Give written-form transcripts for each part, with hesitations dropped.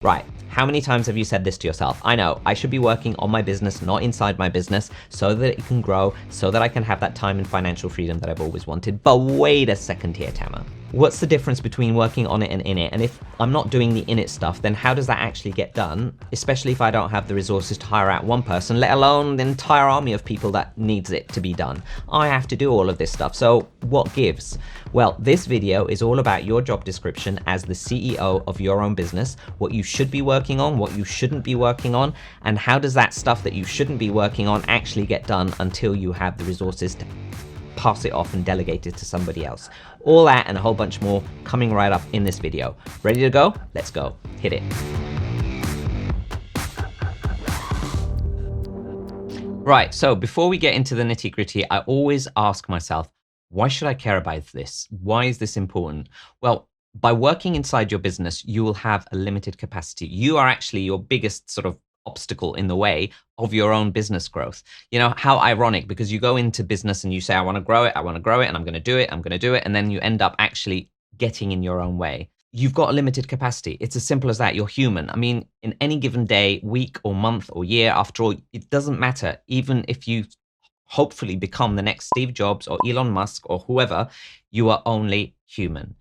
Right, how many times have you said this to yourself? I know, I should be working on my business, not inside my business, so that it can grow, so that I can have that time and financial freedom that I've always wanted. But wait a second here, Tama. What's the difference between working on it and in it? And if I'm not doing the in it stuff, then how does that actually get done? Especially if I don't have the resources to hire out one person, let alone the entire army of people that needs it to be done. I have to do all of this stuff, so what gives? Well, this video is all about your job description as the CEO of your own business, what you should be working on, what you shouldn't be working on, and how does that stuff that you shouldn't be working on actually get done until you have the resources to pass it off and delegate it to somebody else. All that and a whole bunch more coming right up in this video. Ready to go? Let's go. Hit it. Right, so before we get into the nitty-gritty, I always ask myself, why should I care about this? Why is this important? Well, by working inside your business, you will have a limited capacity. You are actually your biggest sort of obstacle in the way of your own business growth. You know, how ironic, because you go into business and you say, I want to grow it, and I'm going to do it, and then you end up actually getting in your own way. You've got a limited capacity. It's as simple as that. You're human. I mean, in any given day, week or month or year, after all, it doesn't matter. Even if you hopefully become the next Steve Jobs or Elon Musk or whoever, you are only human.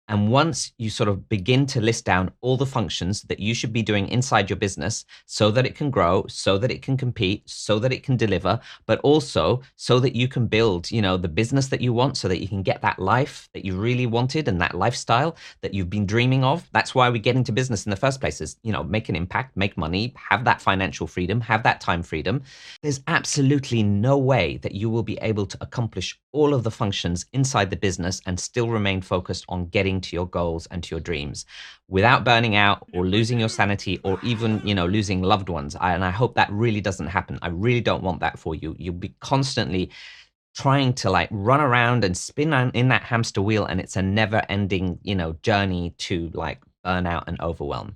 And once you sort of begin to list down all the functions that you should be doing inside your business so that it can grow, so that it can compete, so that it can deliver, but also so that you can build, you know, the business that you want, so that you can get that life that you really wanted and that lifestyle that you've been dreaming of. That's why we get into business in the first place, is, you know, make an impact, make money, have that financial freedom, have that time freedom. There's absolutely no way that you will be able to accomplish all of the functions inside the business and still remain focused on getting to your goals and to your dreams without burning out or losing your sanity or even, you know, losing loved ones. And I hope that really doesn't happen. I really don't want that for you. You'll be constantly trying to like run around and spin in that hamster wheel, and it's a never ending, you know, journey to like burnout and overwhelm.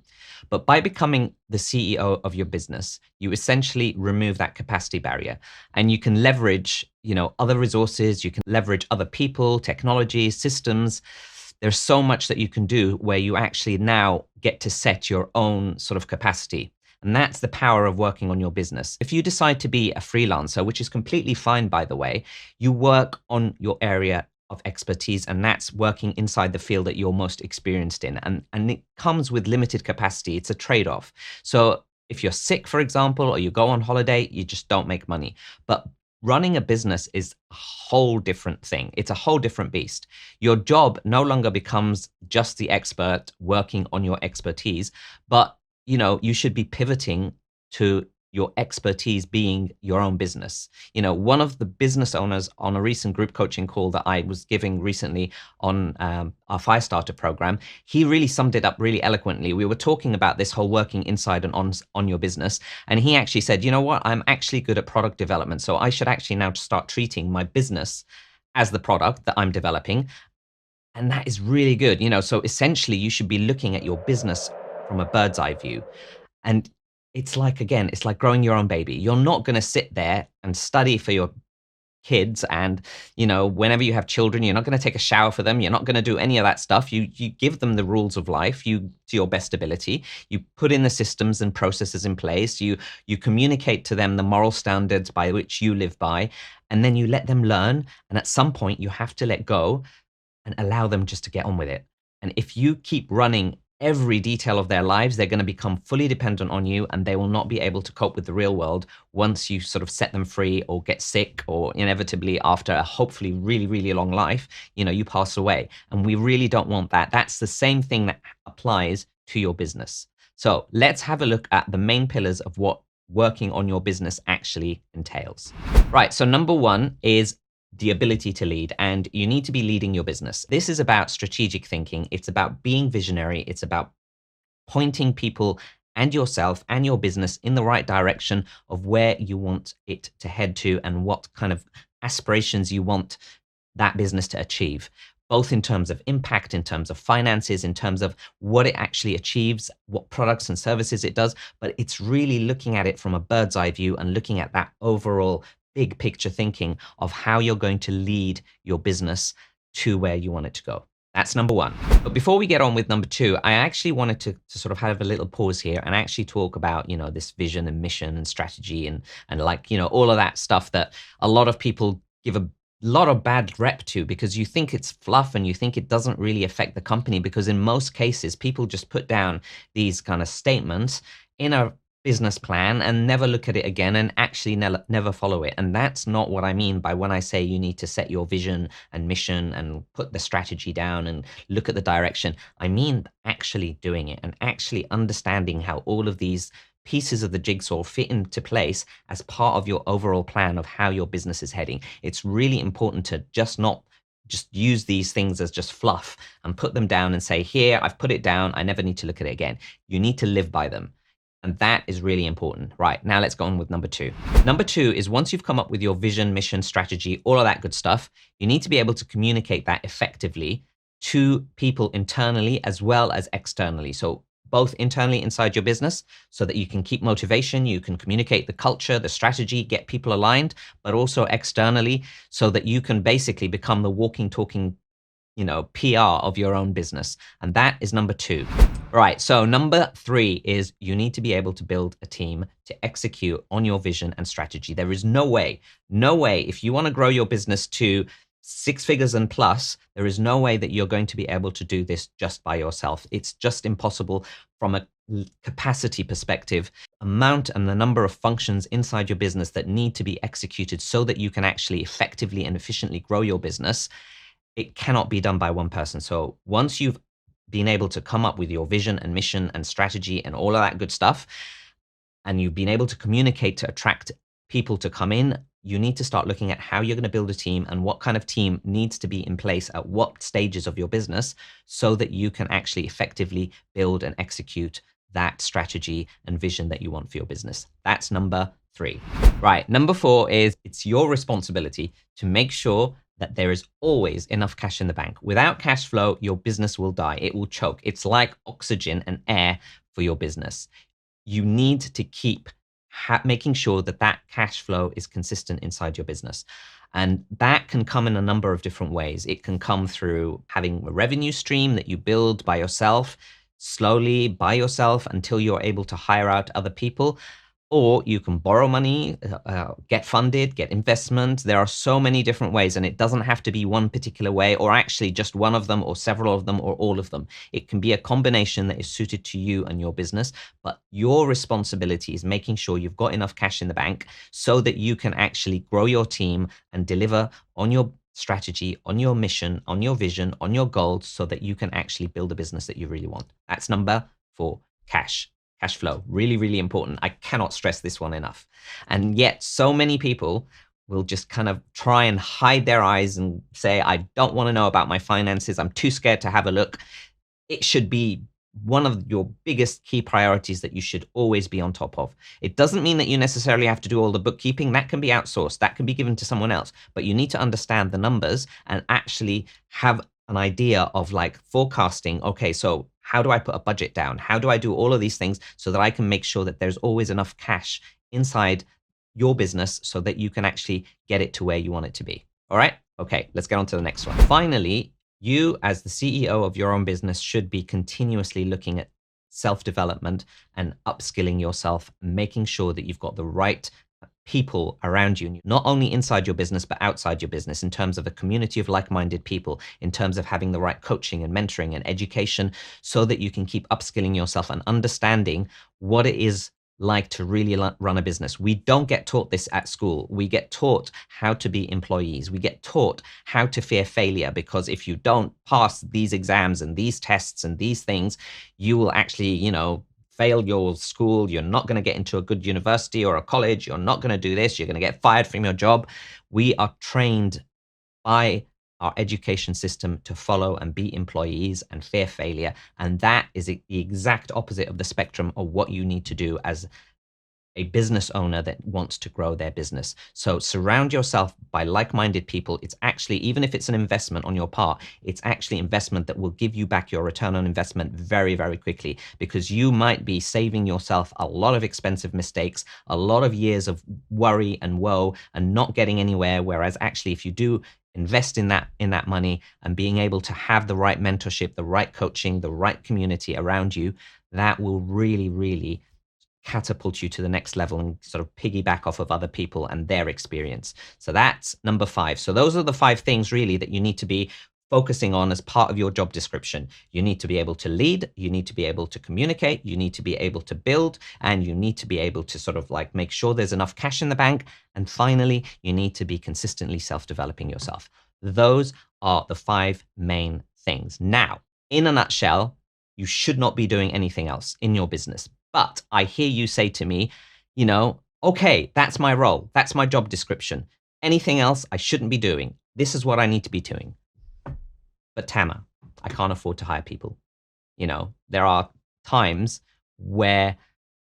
But by becoming the CEO of your business, you essentially remove that capacity barrier, and you can leverage, you know, other resources, you can leverage other people, technology, systems. There's so much that you can do where you actually now get to set your own sort of capacity. And that's the power of working on your business. If you decide to be a freelancer, which is completely fine, by the way, you work on your area of expertise, and that's working inside the field that you're most experienced in. And it comes with limited capacity. It's a trade-off. So if you're sick, for example, or you go on holiday, you just don't make money. But running a business is a whole different thing. It's a whole different beast. Your job no longer becomes just the expert working on your expertise, but you know, you should be pivoting to your expertise being your own business. You know, one of the business owners on a recent group coaching call that I was giving recently on our Fire Starter program, he really summed it up really eloquently. We were talking about this whole working inside and on your business. And he actually said, you know what, I'm actually good at product development. So I should actually now start treating my business as the product that I'm developing. And that is really good. You know, so essentially you should be looking at your business from a bird's eye view. And it's like, again, it's like growing your own baby. You're not going to sit there and study for your kids. And, you know, whenever you have children, you're not going to take a shower for them. You're not going to do any of that stuff. You give them the rules of life, to your best ability. You put in the systems and processes in place. You communicate to them the moral standards by which you live by, and then you let them learn. And at some point you have to let go and allow them just to get on with it. And if you keep running every detail of their lives, they're going to become fully dependent on you, and they will not be able to cope with the real world once you sort of set them free or get sick, or inevitably after a hopefully really, really long life, you know, you pass away. And we really don't want that. That's the same thing that applies to your business. So let's have a look at the main pillars of what working on your business actually entails. Right, so number one is the ability to lead, and you need to be leading your business. This is about strategic thinking. It's about being visionary. It's about pointing people and yourself and your business in the right direction of where you want it to head to and what kind of aspirations you want that business to achieve, both in terms of impact, in terms of finances, in terms of what it actually achieves, what products and services it does. But it's really looking at it from a bird's eye view and looking at that overall big picture thinking of how you're going to lead your business to where you want it to go. That's number one. But before we get on with number two, I actually wanted to sort of have a little pause here and actually talk about, this vision and mission and strategy and like, all of that stuff that a lot of people give a lot of bad rep to because you think it's fluff and you think it doesn't really affect the company because in most cases people just put down these kind of statements in a business plan and never look at it again and actually never follow it. And that's not what I mean by when I say you need to set your vision and mission and put the strategy down and look at the direction. I mean actually doing it and actually understanding how all of these pieces of the jigsaw fit into place as part of your overall plan of how your business is heading. It's really important to not just use these things as just fluff and put them down and say, here, I've put it down. I never need to look at it again. You need to live by them. And that is really important. Right, now let's go on with number two. Number two is once you've come up with your vision, mission, strategy, all of that good stuff, you need to be able to communicate that effectively to people internally as well as externally. So both internally inside your business so that you can keep motivation, you can communicate the culture, the strategy, get people aligned, but also externally so that you can basically become the walking, talking PR of your own business. And that is number two. All right, so number three is you need to be able to build a team to execute on your vision and strategy. There is no way, if you want to grow your business to 6 figures and plus, there is no way that you're going to be able to do this just by yourself. It's just impossible from a capacity perspective. Amount and the number of functions inside your business that need to be executed so that you can actually effectively and efficiently grow your business, it cannot be done by one person. So once you've been able to come up with your vision and mission and strategy and all of that good stuff, and you've been able to communicate to attract people to come in, you need to start looking at how you're going to build a team and what kind of team needs to be in place at what stages of your business so that you can actually effectively build and execute that strategy and vision that you want for your business. That's number three. Right, number four is it's your responsibility to make sure that there is always enough cash in the bank. Without cash flow, your business will die. It will choke. It's like oxygen and air for your business. You need to keep making sure that that cash flow is consistent inside your business. And that can come in a number of different ways. It can come through having a revenue stream that you build by yourself, slowly by yourself until you're able to hire out other people. Or you can borrow money, get funded, get investment. There are so many different ways, and it doesn't have to be one particular way, or actually just one of them, or several of them, or all of them. It can be a combination that is suited to you and your business, but your responsibility is making sure you've got enough cash in the bank so that you can actually grow your team and deliver on your strategy, on your mission, on your vision, on your goals, so that you can actually build a business that you really want. That's number four, cash. Cash flow, really, really important. I cannot stress this one enough. And yet so many people will just kind of try and hide their eyes and say, I don't want to know about my finances. I'm too scared to have a look. It should be one of your biggest key priorities that you should always be on top of. It doesn't mean that you necessarily have to do all the bookkeeping. That can be outsourced. That can be given to someone else. But you need to understand the numbers and actually have an idea of like forecasting. Okay, so how do I put a budget down? How do I do all of these things so that I can make sure that there's always enough cash inside your business so that you can actually get it to where you want it to be? All right? Okay, let's get on to the next one. Finally, you as the CEO of your own business should be continuously looking at self-development and upskilling yourself, making sure that you've got the right people around you, not only inside your business, but outside your business, in terms of a community of like-minded people, in terms of having the right coaching and mentoring and education, so that you can keep upskilling yourself and understanding what it is like to really run a business. We don't get taught this at school. We get taught how to be employees. We get taught how to fear failure, because if you don't pass these exams and these tests and these things, you will actually, fail your school, you're not going to get into a good university or a college, you're not going to do this, you're going to get fired from your job. We are trained by our education system to follow and be employees and fear failure. And that is the exact opposite of the spectrum of what you need to do as a business owner that wants to grow their business. So surround yourself by like-minded people. It's actually, even if it's an investment on your part, it's actually investment that will give you back your return on investment very, very quickly, because you might be saving yourself a lot of expensive mistakes, a lot of years of worry and woe and not getting anywhere. Whereas actually, if you do invest in that money, and being able to have the right mentorship, the right coaching, the right community around you, that will really, really catapult you to the next level and sort of piggyback off of other people and their experience. So that's number 5. So those are the 5 things really that you need to be focusing on as part of your job description. You need to be able to lead, you need to be able to communicate, you need to be able to build, and you need to be able to sort of like make sure there's enough cash in the bank. And finally, you need to be consistently self-developing yourself. Those are the 5 main things. Now, in a nutshell, you should not be doing anything else in your business. But I hear you say to me, okay, that's my role. That's my job description. Anything else I shouldn't be doing. This is what I need to be doing. But Tama, I can't afford to hire people. There are times where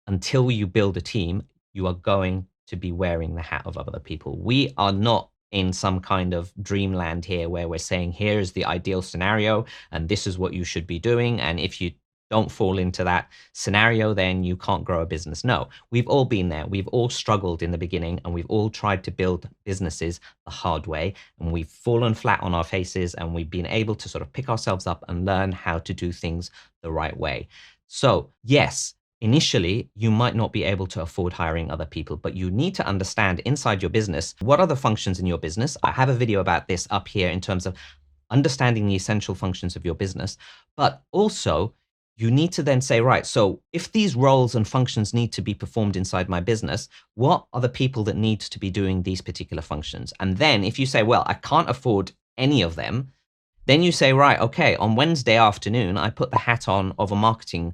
until you build a team, you are going to be wearing the hat of other people. We are not in some kind of dreamland here where we're saying, here is the ideal scenario and this is what you should be doing. And if you don't fall into that scenario, then you can't grow a business. No, we've all been there. We've all struggled in the beginning and we've all tried to build businesses the hard way, and we've fallen flat on our faces, and we've been able to sort of pick ourselves up and learn how to do things the right way. So yes, initially, you might not be able to afford hiring other people, but you need to understand inside your business, what are the functions in your business? I have a video about this up here in terms of understanding the essential functions of your business, but also you need to then say, right, so if these roles and functions need to be performed inside my business, what are the people that need to be doing these particular functions? And then if you say, well, I can't afford any of them, then you say, right, okay, on Wednesday afternoon, I put the hat on of a marketing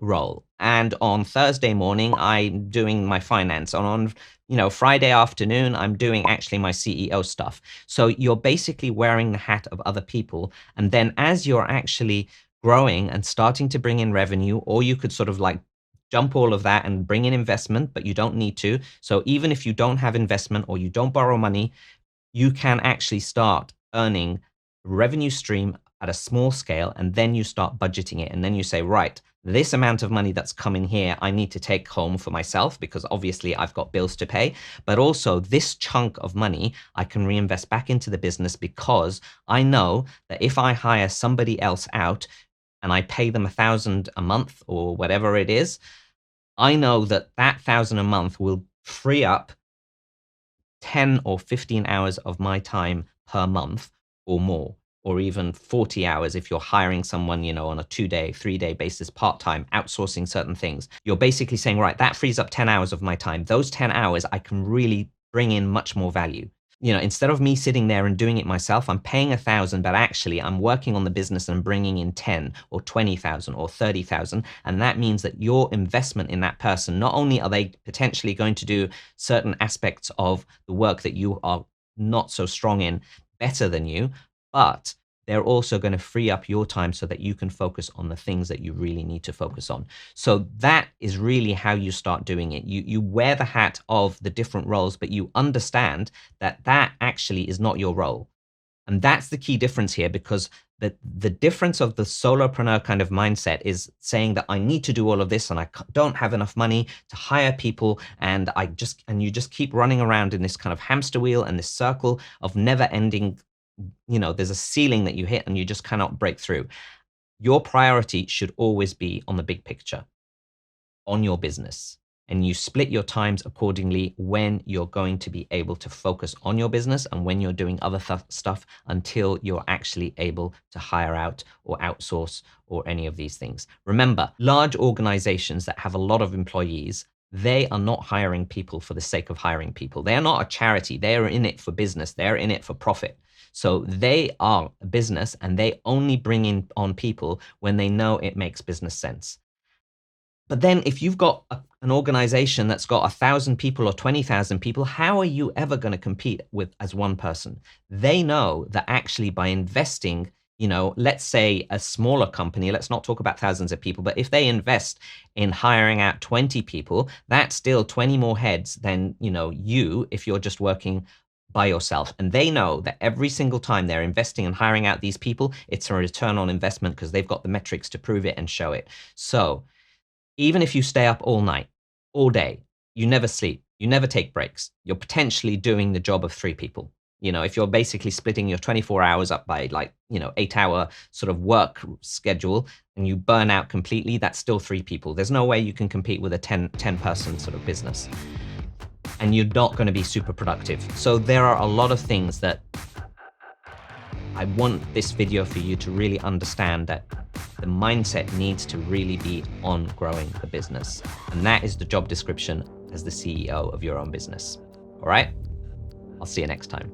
role. And on Thursday morning, I'm doing my finance. And on Friday afternoon, I'm doing actually my CEO stuff. So you're basically wearing the hat of other people. And then as you're actually growing and starting to bring in revenue, or you could sort of like jump all of that and bring in investment, but you don't need to. So even if you don't have investment or you don't borrow money, you can actually start earning revenue stream at a small scale, and then you start budgeting it. And then you say, right, this amount of money that's coming here, I need to take home for myself because obviously I've got bills to pay. But also this chunk of money, I can reinvest back into the business because I know that if I hire somebody else out and I pay them 1,000 a month or whatever it is, I know that 1,000 a month will free up 10 or 15 hours of my time per month or more, or even 40 hours if you're hiring someone, on a 2-day, 3-day basis, part-time, outsourcing certain things. You're basically saying, right, that frees up 10 hours of my time. Those 10 hours, I can really bring in much more value. Instead of me sitting there and doing it myself, I'm paying 1,000, but actually I'm working on the business and bringing in 10 or 20,000 or 30,000. And that means that your investment in that person, not only are they potentially going to do certain aspects of the work that you are not so strong in better than you, but they're also going to free up your time so that you can focus on the things that you really need to focus on. So that is really how you start doing it. You wear the hat of the different roles, but you understand that that actually is not your role. And that's the key difference here, because the difference of the solopreneur kind of mindset is saying that I need to do all of this and I don't have enough money to hire people, and you just keep running around in this kind of hamster wheel and this circle of never ending. There's a ceiling that you hit and you just cannot break through. Your priority should always be on the big picture, on your business. And you split your times accordingly when you're going to be able to focus on your business and when you're doing other stuff until you're actually able to hire out or outsource or any of these things. Remember, large organizations that have a lot of employees, they are not hiring people for the sake of hiring people. They are not a charity. They are in it for business. They're in it for profit. So they are a business and they only bring in on people when they know it makes business sense. But then if you've got an organization that's got 1,000 people or 20,000 people, how are you ever going to compete with as one person? They know that actually by investing, let's say a smaller company, let's not talk about thousands of people, but if they invest in hiring out 20 people, that's still 20 more heads than, you, if you're just working by yourself. And they know that every single time they're investing and hiring out these people, it's a return on investment because they've got the metrics to prove it and show it. So even if you stay up all night, all day, you never sleep, you never take breaks, you're potentially doing the job of 3 people. You know, if you're basically splitting your 24 hours up by like, 8-hour sort of work schedule and you burn out completely, that's still 3 people. There's no way you can compete with a 10 person sort of business. And you're not going to be super productive. So there are a lot of things that I want this video for you to really understand, that the mindset needs to really be on growing the business. And that is the job description as the CEO of your own business. All right? I'll see you next time.